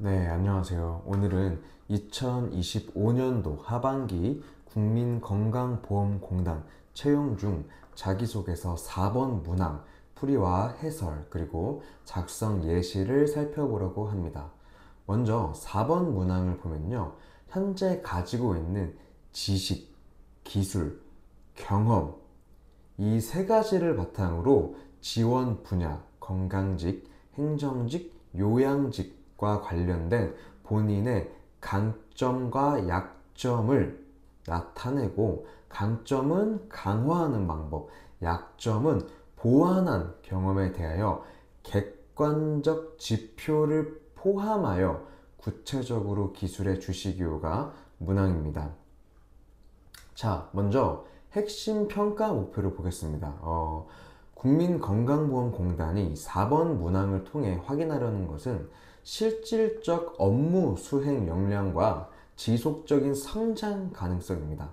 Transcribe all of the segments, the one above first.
네, 안녕하세요. 오늘은 2025년도 하반기 국민건강보험공단 채용 중 자기소개서 4번 문항, 풀이와 해설, 그리고 작성 예시를 살펴보려고 합니다. 먼저 4번 문항을 보면요. 현재 가지고 있는 지식, 기술, 경험, 이 세 가지를 바탕으로 지원 분야, 건강직, 행정직, 요양직과 관련된 본인의 강점과 약점을 나타내고, 강점은 강화하는 방법, 약점은 보완한 경험에 대하여 객관적 지표를 포함하여 구체적으로 기술해 주시기요가 문항입니다. 자, 먼저 핵심 평가 목표를 보겠습니다. 국민건강보험공단이 4번 문항을 통해 확인하려는 것은 실질적 업무 수행 역량과 지속적인 성장 가능성입니다.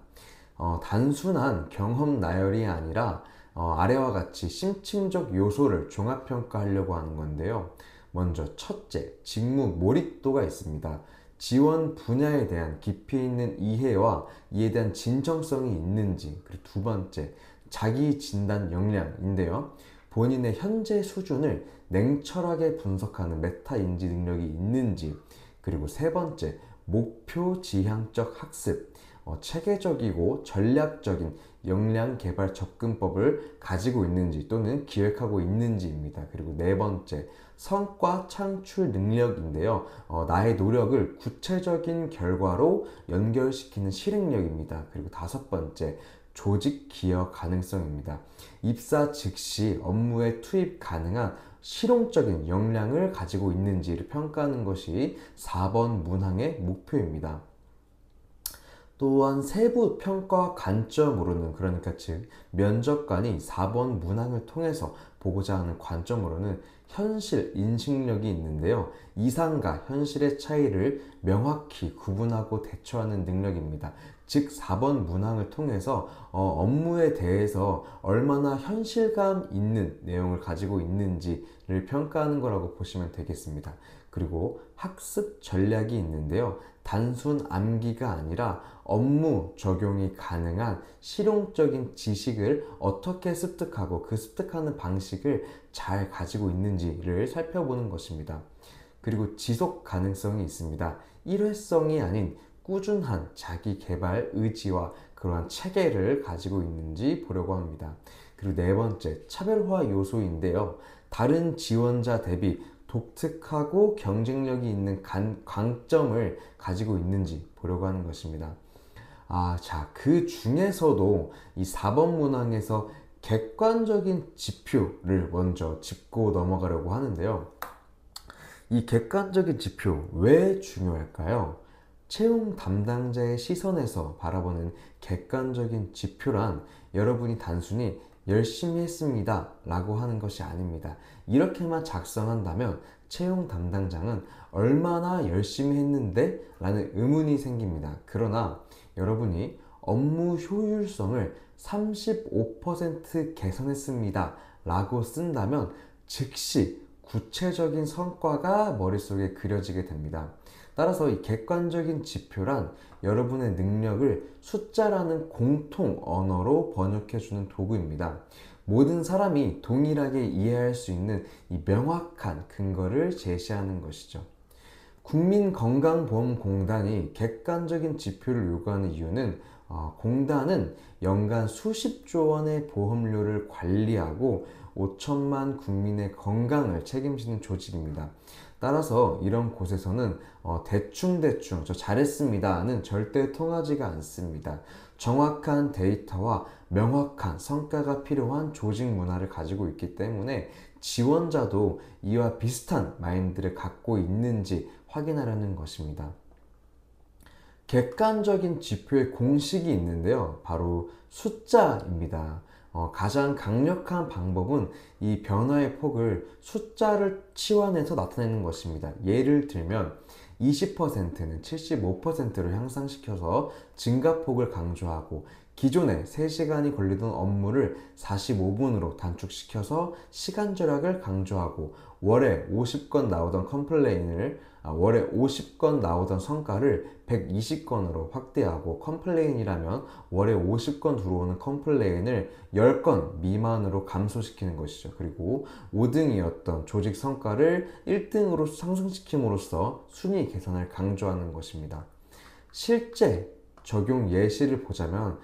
단순한 경험 나열이 아니라 아래와 같이 심층적 요소를 종합평가하려고 하는 건데요. 먼저 첫째, 직무 몰입도가 있습니다. 지원 분야에 대한 깊이 있는 이해와 이에 대한 진정성이 있는지. 그리고 두 번째, 자기 진단 역량인데요. 본인의 현재 수준을 냉철하게 분석하는 메타 인지 능력이 있는지. 그리고 세 번째, 목표 지향적 학습, 체계적이고 전략적인 역량 개발 접근법을 가지고 있는지 또는 기획하고 있는지입니다. 그리고 네 번째, 성과 창출 능력인데요. 나의 노력을 구체적인 결과로 연결시키는 실행력입니다. 그리고 다섯 번째, 조직 기여 가능성입니다. 입사 즉시 업무에 투입 가능한 실용적인 역량을 가지고 있는지를 평가하는 것이 4번 문항의 목표입니다. 또한 세부 평가 관점으로는, 그러니까 즉 면접관이 4번 문항을 통해서 보고자 하는 관점으로는 현실 인식력이 있는데요. 이상과 현실의 차이를 명확히 구분하고 대처하는 능력입니다. 즉 4번 문항을 통해서 업무에 대해서 얼마나 현실감 있는 내용을 가지고 있는지를 평가하는 거라고 보시면 되겠습니다. 그리고 학습 전략이 있는데요. 단순 암기가 아니라 업무 적용이 가능한 실용적인 지식을 어떻게 습득하고 그 습득하는 방식을 잘 가지고 있는지를 살펴보는 것입니다. 그리고 지속 가능성이 있습니다. 일회성이 아닌 꾸준한 자기 개발 의지와 그러한 체계를 가지고 있는지 보려고 합니다. 그리고 네 번째, 차별화 요소인데요. 다른 지원자 대비 독특하고 경쟁력이 있는 강점을 가지고 있는지 보려고 하는 것입니다. 자, 그 중에서도 이 4번 문항에서 객관적인 지표를 먼저 짚고 넘어가려고 하는데요. 이 객관적인 지표 왜 중요할까요? 채용 담당자의 시선에서 바라보는 객관적인 지표란 여러분이 단순히 열심히 했습니다 라고 하는 것이 아닙니다. 이렇게만 작성한다면 채용 담당자는 얼마나 열심히 했는데? 라는 의문이 생깁니다. 그러나 여러분이 업무 효율성을 35% 개선했습니다 라고 쓴다면 즉시 구체적인 성과가 머릿속에 그려지게 됩니다. 따라서 이 객관적인 지표란 여러분의 능력을 숫자라는 공통 언어로 번역해주는 도구입니다. 모든 사람이 동일하게 이해할 수 있는 이 명확한 근거를 제시하는 것이죠. 국민건강보험공단이 객관적인 지표를 요구하는 이유는 공단은 연간 수십조 원의 보험료를 관리하고 5천만 국민의 건강을 책임지는 조직입니다. 따라서 이런 곳에서는 대충 저 잘했습니다는 절대 통하지가 않습니다. 정확한 데이터와 명확한 성과가 필요한 조직 문화를 가지고 있기 때문에 지원자도 이와 비슷한 마인드를 갖고 있는지 확인하려는 것입니다. 객관적인 지표의 공식이 있는데요. 바로 숫자입니다. 가장 강력한 방법은 이 변화의 폭을 숫자를 치환해서 나타내는 것입니다. 예를 들면 20%는 75%로 향상시켜서 증가폭을 강조하고 기존에 3시간이 걸리던 업무를 45분으로 단축시켜서 시간 절약을 강조하고 월에 50건 나오던 월에 50건 나오던 성과를 120건으로 확대하고, 컴플레인이라면 월에 50건 들어오는 컴플레인을 10건 미만으로 감소시키는 것이죠. 그리고 5등이었던 조직 성과를 1등으로 상승시킴으로써 순위 개선을 강조하는 것입니다. 실제 적용 예시를 보자면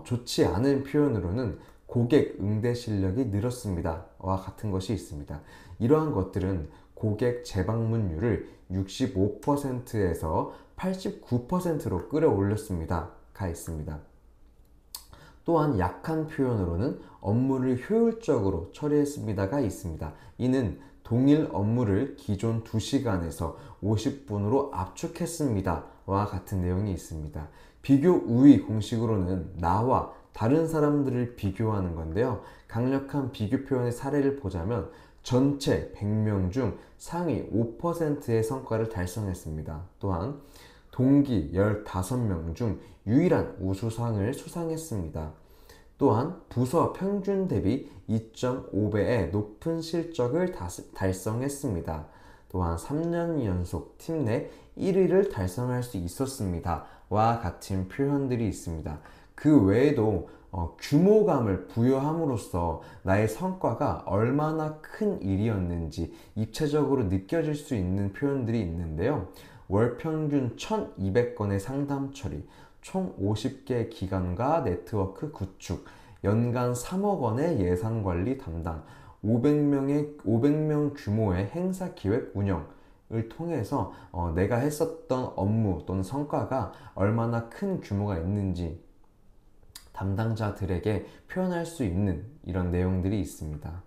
좋지 않은 표현으로는 고객 응대 실력이 늘었습니다 와 같은 것이 있습니다. 이러한 것들은 고객 재방문율을 65%에서 89%로 끌어올렸습니다 가 있습니다. 또한 약한 표현으로는 업무를 효율적으로 처리했습니다가 있습니다. 이는 동일 업무를 기존 2시간에서 50분으로 압축했습니다 와 같은 내용이 있습니다. 비교 우위 공식으로는 나와 다른 사람들을 비교하는 건데요. 강력한 비교 표현의 사례를 보자면 전체 100명 중 상위 5%의 성과를 달성했습니다. 또한 동기 15명 중 유일한 우수상을 수상했습니다. 또한 부서 평균 대비 2.5배의 높은 실적을 달성했습니다. 또한 3년 연속 팀 내 1위를 달성할 수 있었습니다 와 같은 표현들이 있습니다. 그 외에도 규모감을 부여함으로써 나의 성과가 얼마나 큰 일이었는지 입체적으로 느껴질 수 있는 표현들이 있는데요. 월 평균 1200건의 상담 처리, 총 50개 기관과 네트워크 구축, 연간 3억 원의 예산 관리 담당, 500명 규모의 행사 기획 운영을 통해서 내가 했었던 업무 또는 성과가 얼마나 큰 규모가 있는지 담당자들에게 표현할 수 있는 이런 내용들이 있습니다.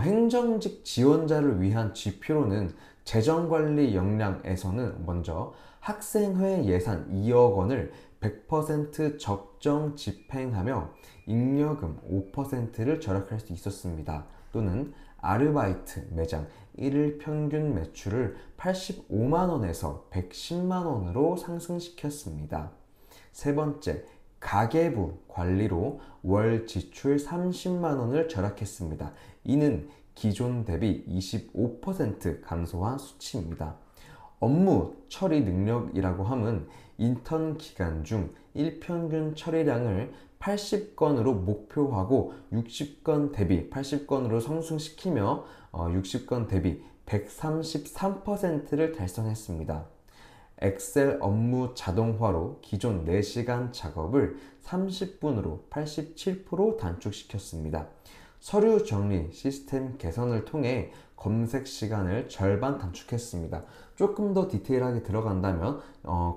행정직 지원자를 위한 지표로는 재정관리 역량에서는 먼저 학생회 예산 2억 원을 100% 적정 집행하며 잉여금 5%를 절약할 수 있었습니다. 또는 아르바이트 매장 1일 평균 매출을 85만원에서 110만원으로 상승시켰습니다. 세 번째, 가계부 관리로 월 지출 30만원을 절약했습니다. 이는 기존 대비 25% 감소한 수치입니다. 업무 처리 능력이라고 함은 인턴 기간 중 일평균 처리량을 80건으로 목표하고 60건 대비 80건으로 상승시키며 60건 대비 133%를 달성했습니다. 엑셀 업무 자동화로 기존 4시간 작업을 30분으로 87% 단축시켰습니다. 서류 정리 시스템 개선을 통해 검색 시간을 절반 단축했습니다. 조금 더 디테일하게 들어간다면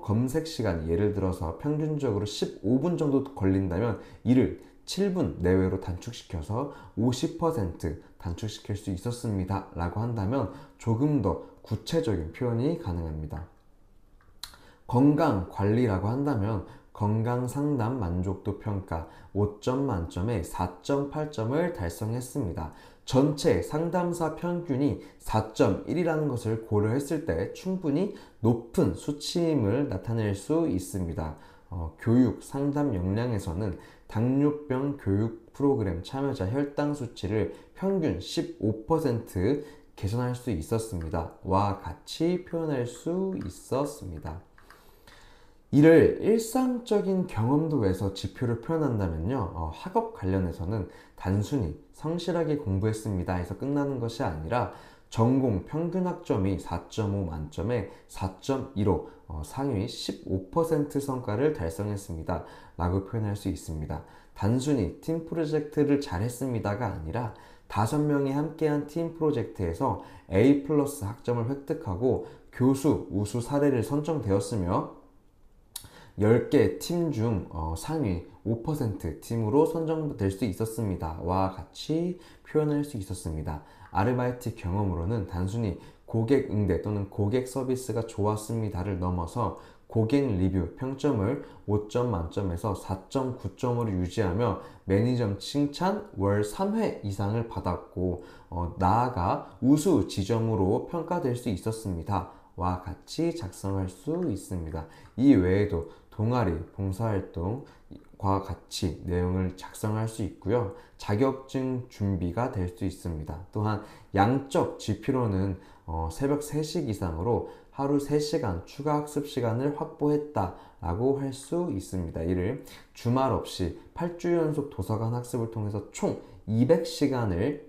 검색 시간, 예를 들어서 평균적으로 15분 정도 걸린다면 이를 7분 내외로 단축시켜서 50% 단축시킬 수 있었습니다 라고 한다면 조금 더 구체적인 표현이 가능합니다. 건강관리라고 한다면 건강상담 만족도 평가 5점 만점에 4.8점을 달성했습니다. 전체 상담사 평균이 4.1이라는 것을 고려했을 때 충분히 높은 수치임을 나타낼 수 있습니다. 교육 상담 역량에서는 당뇨병 교육 프로그램 참여자 혈당 수치를 평균 15% 개선할 수 있었습니다. 와 같이 표현할 수 있었습니다. 이를 일상적인 경험도에서 지표를 표현한다면요, 학업 관련해서는 단순히 성실하게 공부했습니다 해서 끝나는 것이 아니라 전공 평균 학점이 4.5 만점에 4.15 상위 15% 성과를 달성했습니다 라고 표현할 수 있습니다. 단순히 팀 프로젝트를 잘했습니다가 아니라 5명이 함께한 팀 프로젝트에서 A+ 학점을 획득하고 교수 우수 사례를 선정되었으며 10개 팀 중 상위 5% 팀으로 선정될 수 있었습니다 와 같이 표현할 수 있었습니다. 아르바이트 경험으로는 단순히 고객 응대 또는 고객 서비스가 좋았습니다를 넘어서 고객 리뷰 평점을 5점 만점에서 4.9점으로 유지하며 매니저 칭찬 월 3회 이상을 받았고 나아가 우수 지점으로 평가될 수 있었습니다 와 같이 작성할 수 있습니다. 이 외에도 동아리, 봉사활동과 같이 내용을 작성할 수 있고요. 자격증 준비가 될 수 있습니다. 또한 양적 지표로는 새벽 3시 이상으로 하루 3시간 추가 학습 시간을 확보했다 라고 할 수 있습니다. 이를 주말 없이 8주 연속 도서관 학습을 통해서 총 200시간의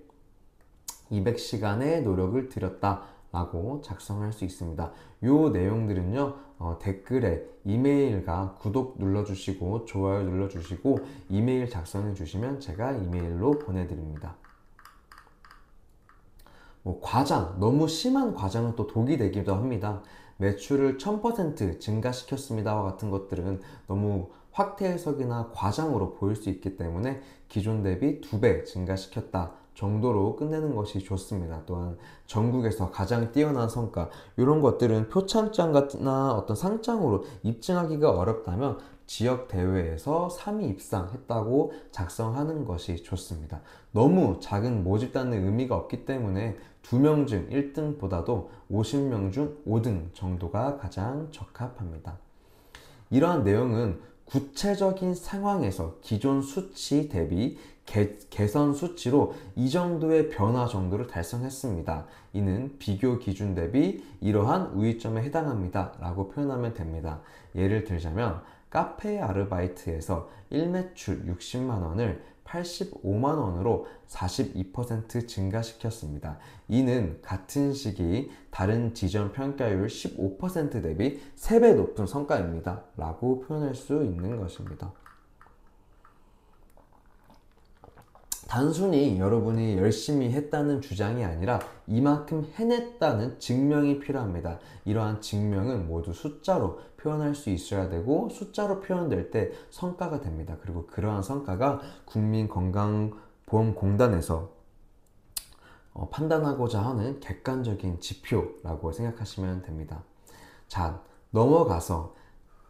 노력을 들였다 라고 작성할 수 있습니다. 요 내용들은요, 댓글에 이메일과 구독 눌러주시고 좋아요 눌러주시고 이메일 작성해 주시면 제가 이메일로 보내드립니다. 과장, 너무 심한 과장은 또 독이 되기도 합니다. 매출을 1000% 증가시켰습니다와 같은 것들은 너무 확대 해석이나 과장으로 보일 수 있기 때문에 기존 대비 2배 증가시켰다 정도로 끝내는 것이 좋습니다. 또한 전국에서 가장 뛰어난 성과, 이런 것들은 표창장이나 어떤 상장으로 입증하기가 어렵다면 지역 대회에서 3위 입상했다고 작성하는 것이 좋습니다. 너무 작은 모집단의 의미가 없기 때문에 2명 중 1등보다도 50명 중 5등 정도가 가장 적합합니다. 이러한 내용은 구체적인 상황에서 기존 수치 대비 개선 수치로 이 정도의 변화 정도를 달성했습니다. 이는 비교 기준 대비 이러한 우위점에 해당합니다 라고 표현하면 됩니다. 예를 들자면 카페 아르바이트에서 1매출 60만원을 85만원으로 42% 증가시켰습니다. 이는 같은 시기 다른 지점 평가율 15% 대비 3배 높은 성과입니다 라고 표현할 수 있는 것입니다. 단순히 여러분이 열심히 했다는 주장이 아니라 이만큼 해냈다는 증명이 필요합니다. 이러한 증명은 모두 숫자로 표현할 수 있어야 되고 숫자로 표현될 때 성과가 됩니다. 그리고 그러한 성과가 국민건강보험공단에서 판단하고자 하는 객관적인 지표라고 생각하시면 됩니다. 자, 넘어가서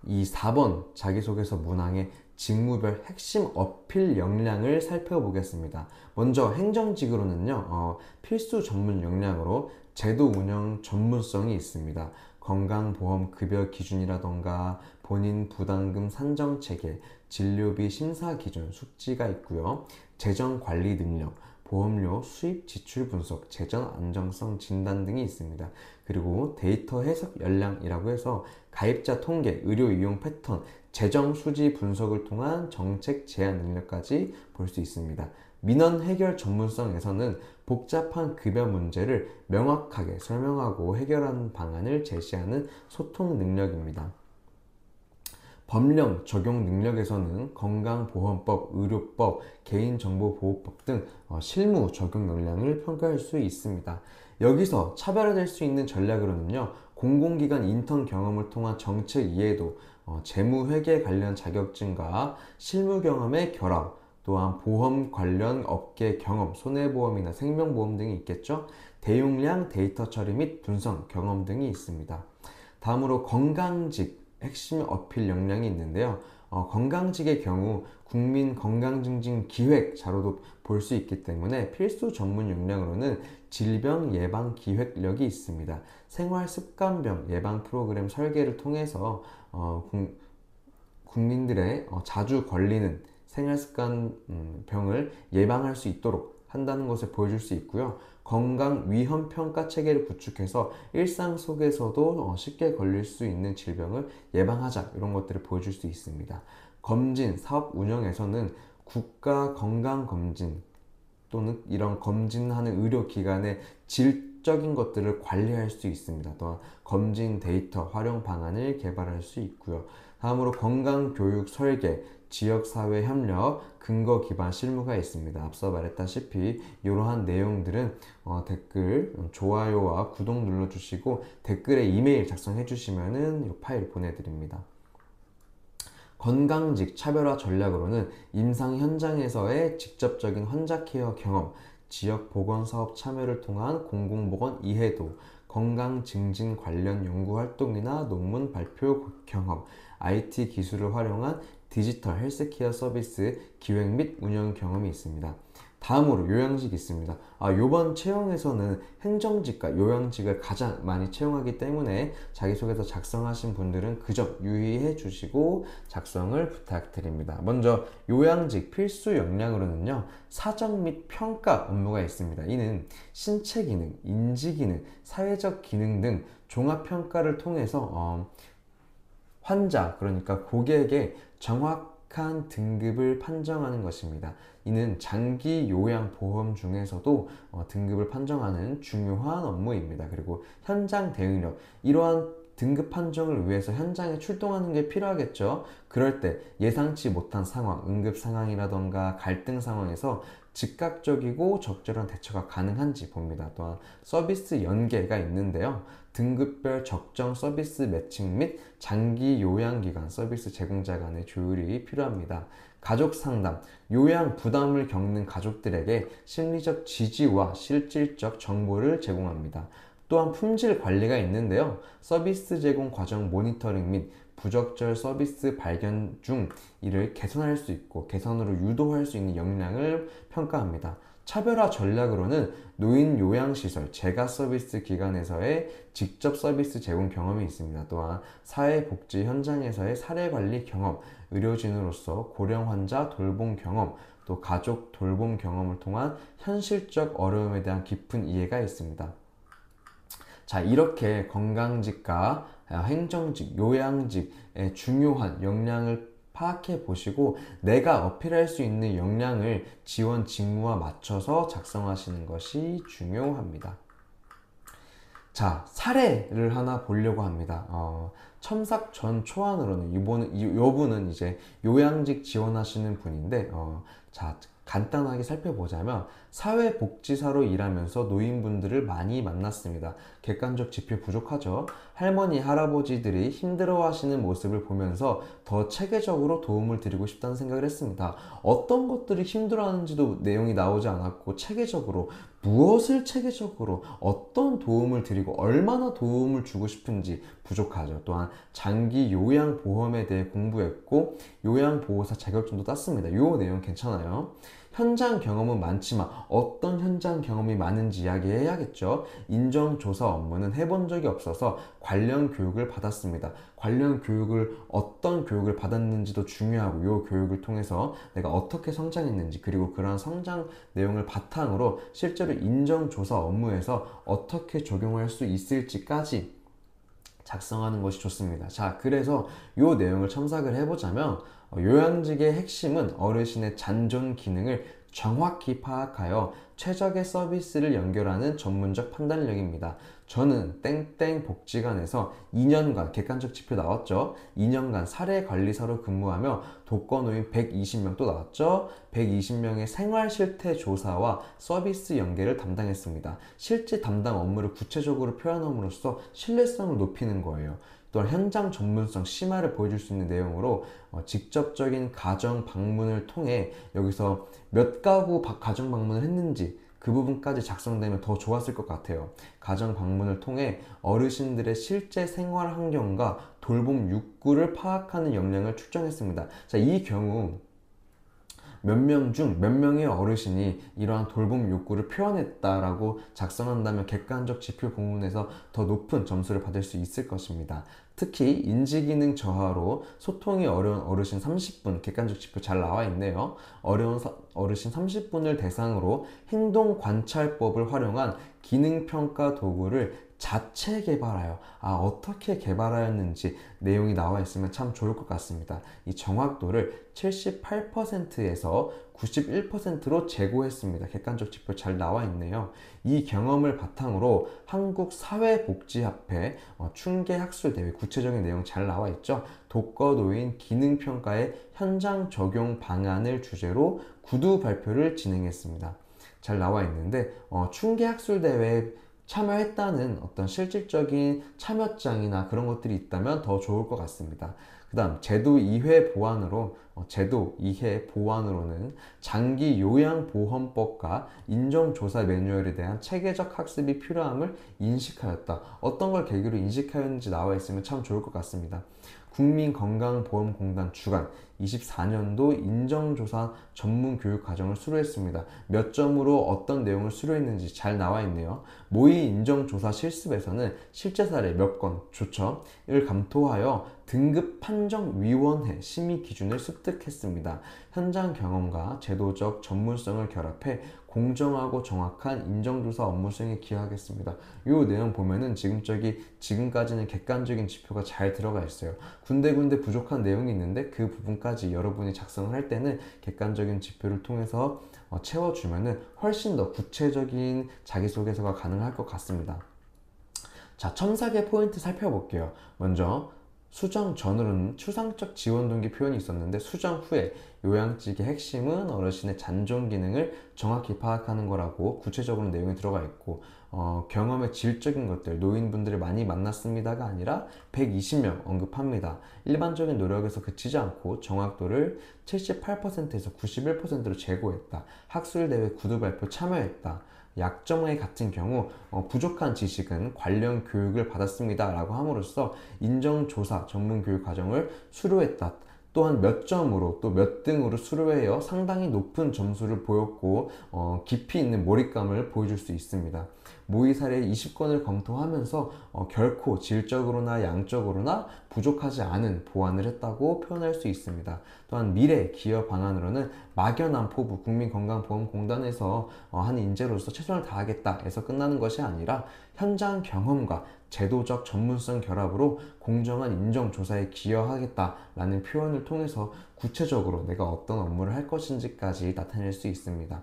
이 4번 자기소개서 문항의 직무별 핵심 어필 역량을 살펴보겠습니다. 먼저 행정직으로는요, 필수 전문 역량으로 제도 운영 전문성이 있습니다. 건강보험 급여 기준이라던가 본인 부담금 산정 체계, 진료비 심사 기준, 숙지가 있고요. 재정 관리 능력, 보험료 수입 지출 분석, 재정 안정성 진단 등이 있습니다. 그리고 데이터 해석 역량이라고 해서 가입자 통계, 의료 이용 패턴, 재정 수지 분석을 통한 정책 제안 능력까지 볼 수 있습니다. 민원 해결 전문성에서는 복잡한 급여 문제를 명확하게 설명하고 해결하는 방안을 제시하는 소통 능력입니다. 법령 적용 능력에서는 건강보험법, 의료법, 개인정보보호법 등 실무 적용 역량을 평가할 수 있습니다. 여기서 차별화될 수 있는 전략으로는요, 공공기관 인턴 경험을 통한 정책 이해도, 재무회계 관련 자격증과 실무 경험의 결합, 또한 보험 관련 업계 경험, 손해보험이나 생명보험 등이 있겠죠. 대용량 데이터 처리 및 분석 경험 등이 있습니다. 다음으로 건강직 핵심 어필 역량이 있는데요. 건강직의 경우 국민건강증진 기획 자료도 볼 수 있기 때문에 필수 전문 역량으로는 질병 예방 기획력이 있습니다. 생활습관병 예방 프로그램 설계를 통해서 국민들의 자주 걸리는 생활습관병을 예방할 수 있도록 한다는 것을 보여줄 수 있고요. 건강 위험 평가 체계를 구축해서 일상 속에서도 쉽게 걸릴 수 있는 질병을 예방하자, 이런 것들을 보여줄 수 있습니다. 검진, 사업 운영에서는 국가 건강검진 또는 이런 검진하는 의료기관의 질적인 것들을 관리할 수 있습니다. 또한 검진 데이터 활용 방안을 개발할 수 있고요. 다음으로 건강교육 설계, 지역사회 협력, 근거 기반 실무가 있습니다. 앞서 말했다시피 이러한 내용들은 댓글, 좋아요와 구독 눌러주시고 댓글에 이메일 작성해 주시면은 이 파일 보내드립니다. 건강직 차별화 전략으로는 임상 현장에서의 직접적인 환자 케어 경험, 지역 보건사업 참여를 통한 공공보건 이해도, 건강 증진 관련 연구 활동이나 논문 발표 경험, IT 기술을 활용한 디지털 헬스케어 서비스 기획 및 운영 경험이 있습니다. 다음으로 요양직이 있습니다. 요번 채용에서는 행정직과 요양직을 가장 많이 채용하기 때문에 자기소개서 작성하신 분들은 그 점 유의해 주시고 작성을 부탁드립니다. 먼저 요양직 필수 역량으로는요, 사정 및 평가 업무가 있습니다. 이는 신체 기능, 인지 기능, 사회적 기능 등 종합 평가를 통해서 환자, 그러니까 고객의 정확한 등급을 판정하는 것입니다. 이는 장기 요양 보험 중에서도 등급을 판정하는 중요한 업무입니다. 그리고 현장 대응력, 이러한 등급 판정을 위해서 현장에 출동하는 게 필요하겠죠. 그럴 때 예상치 못한 상황, 응급 상황이라던가 갈등 상황에서 즉각적이고 적절한 대처가 가능한지 봅니다. 또한 서비스 연계가 있는데요. 등급별 적정 서비스 매칭 및 장기 요양기간 서비스 제공자 간의 조율이 필요합니다. 가족 상담, 요양 부담을 겪는 가족들에게 심리적 지지와 실질적 정보를 제공합니다. 또한 품질 관리가 있는데요. 서비스 제공 과정 모니터링 및 부적절 서비스 발견 중 이를 개선할 수 있고 개선으로 유도할 수 있는 역량을 평가합니다. 차별화 전략으로는 노인 요양시설, 재가 서비스 기관에서의 직접 서비스 제공 경험이 있습니다. 또한 사회복지 현장에서의 사례관리 경험, 의료진으로서 고령 환자 돌봄 경험, 또 가족 돌봄 경험을 통한 현실적 어려움에 대한 깊은 이해가 있습니다. 자, 이렇게 건강직과 행정직, 요양직의 중요한 역량을 파악해 보시고 내가 어필할 수 있는 역량을 지원 직무와 맞춰서 작성하시는 것이 중요합니다. 자, 사례를 하나 보려고 합니다. 첨삭 전 초안으로는 이분은 이제 요양직 지원하시는 분인데, 자, 간단하게 살펴보자면 사회복지사로 일하면서 노인분들을 많이 만났습니다. 객관적 지표 부족하죠. 할머니, 할아버지들이 힘들어하시는 모습을 보면서 더 체계적으로 도움을 드리고 싶다는 생각을 했습니다. 어떤 것들이 힘들어하는지도 내용이 나오지 않았고 체계적으로 무엇을 체계적으로 어떤 도움을 드리고 얼마나 도움을 주고 싶은지 부족하죠. 또한 장기 요양보험에 대해 공부했고 요양보호사 자격증도 땄습니다. 이 내용 괜찮아요. 현장 경험은 많지만 어떤 현장 경험이 많은지 이야기해야겠죠. 인정조사 업무는 해본 적이 없어서 관련 교육을 받았습니다. 관련 교육을 어떤 교육을 받았는지도 중요하고 이 교육을 통해서 내가 어떻게 성장했는지 그리고 그러한 성장 내용을 바탕으로 실제로 인정조사 업무에서 어떻게 적용할 수 있을지까지 작성하는 것이 좋습니다. 자, 그래서 이 내용을 첨삭을 해보자면 요양직의 핵심은 어르신의 잔존 기능을 정확히 파악하여 최적의 서비스를 연결하는 전문적 판단력입니다. 저는 땡땡 복지관에서 2년간 객관적 지표 나왔죠. 2년간 사례관리사로 근무하며 독거노인 120명 또 나왔죠. 120명의 생활 실태 조사와 서비스 연계를 담당했습니다. 실제 담당 업무를 구체적으로 표현함으로써 신뢰성을 높이는 거예요. 또한 현장 전문성 심화를 보여줄 수 있는 내용으로 직접적인 가정 방문을 통해 여기서 몇 가구 가정 방문을 했는지 그 부분까지 작성되면 더 좋았을 것 같아요. 가정 방문을 통해 어르신들의 실제 생활 환경과 돌봄 욕구를 파악하는 역량을 측정했습니다. 자, 이 경우 몇 명 중 몇 명의 어르신이 이러한 돌봄 욕구를 표현했다라고 작성한다면 객관적 지표 부분에서 더 높은 점수를 받을 수 있을 것입니다. 특히 인지기능 저하로 소통이 어려운 어르신 30분 객관적 지표 잘 나와 있네요. 어려운 어르신 30분을 대상으로 행동 관찰법을 활용한 기능평가 도구를 자체 개발하여 어떻게 개발하였는지 내용이 나와 있으면 참 좋을 것 같습니다. 이 정확도를 78%에서 91%로 제고했습니다. 객관적 지표 잘 나와 있네요. 이 경험을 바탕으로 한국사회복지협회 충계학술대회 구체적인 내용 잘 나와 있죠. 독거노인 기능평가의 현장 적용 방안을 주제로 구두 발표를 진행했습니다. 잘 나와 있는데 충계학술대회 참여했다는 어떤 실질적인 참여장이나 그런 것들이 있다면 더 좋을 것 같습니다. 그 다음 제도 이해 보완으로는 장기 요양보험법과 인정조사 매뉴얼에 대한 체계적 학습이 필요함을 인식하였다. 어떤 걸 계기로 인식하였는지 나와 있으면 참 좋을 것 같습니다. 국민건강보험공단 주관 24년도 인정조사 전문교육과정을 수료했습니다. 몇 점으로 어떤 내용을 수료했는지 잘 나와 있네요. 모의 인정조사 실습에서는 실제 사례 몇 건, 조처를 감토하여 등급판정위원회 심의 기준을 습득했습니다. 현장 경험과 제도적 전문성을 결합해 공정하고 정확한 인정조사 업무 수행에 기여하겠습니다. 이 내용 보면은 지금까지는 객관적인 지표가 잘 들어가 있어요. 군데군데 부족한 내용이 있는데 그 부분까지 여러분이 작성을 할 때는 객관적인 지표를 통해서 채워주면은 훨씬 더 구체적인 자기소개서가 가능할 것 같습니다. 자, 첨삭의 포인트 살펴볼게요. 먼저 수정 전으로는 추상적 지원 동기 표현이 있었는데 수정 후에 요양직의 핵심은 어르신의 잔존 기능을 정확히 파악하는 거라고 구체적으로 내용이 들어가 있고 경험의 질적인 것들, 노인분들을 많이 만났습니다가 아니라 120명 언급합니다. 일반적인 노력에서 그치지 않고 정확도를 78%에서 91%로 제고했다. 학술대회 구두발표 참여했다. 약점의 같은 경우 부족한 지식은 관련 교육을 받았습니다 라고 함으로써 인정조사 전문교육 과정을 수료했다. 또한 몇 점으로 또 몇 등으로 수료하여 상당히 높은 점수를 보였고 깊이 있는 몰입감을 보여줄 수 있습니다. 모의 사례 20건을 검토하면서 결코 질적으로나 양적으로나 부족하지 않은 보완을 했다고 표현할 수 있습니다. 또한 미래 기여 방안으로는 막연한 포부 국민건강보험공단에서 한 인재로서 최선을 다하겠다 해서 끝나는 것이 아니라 현장 경험과 제도적 전문성 결합으로 공정한 인정조사에 기여하겠다라는 표현을 통해서 구체적으로 내가 어떤 업무를 할 것인지까지 나타낼 수 있습니다.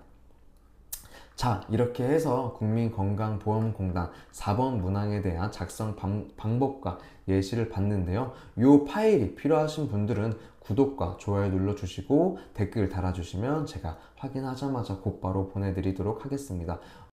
자, 이렇게 해서 국민건강보험공단 4번 문항에 대한 작성 방법과 예시를 봤는데요. 이 파일이 필요하신 분들은 구독과 좋아요 눌러주시고 댓글 달아주시면 제가 확인하자마자 곧바로 보내드리도록 하겠습니다.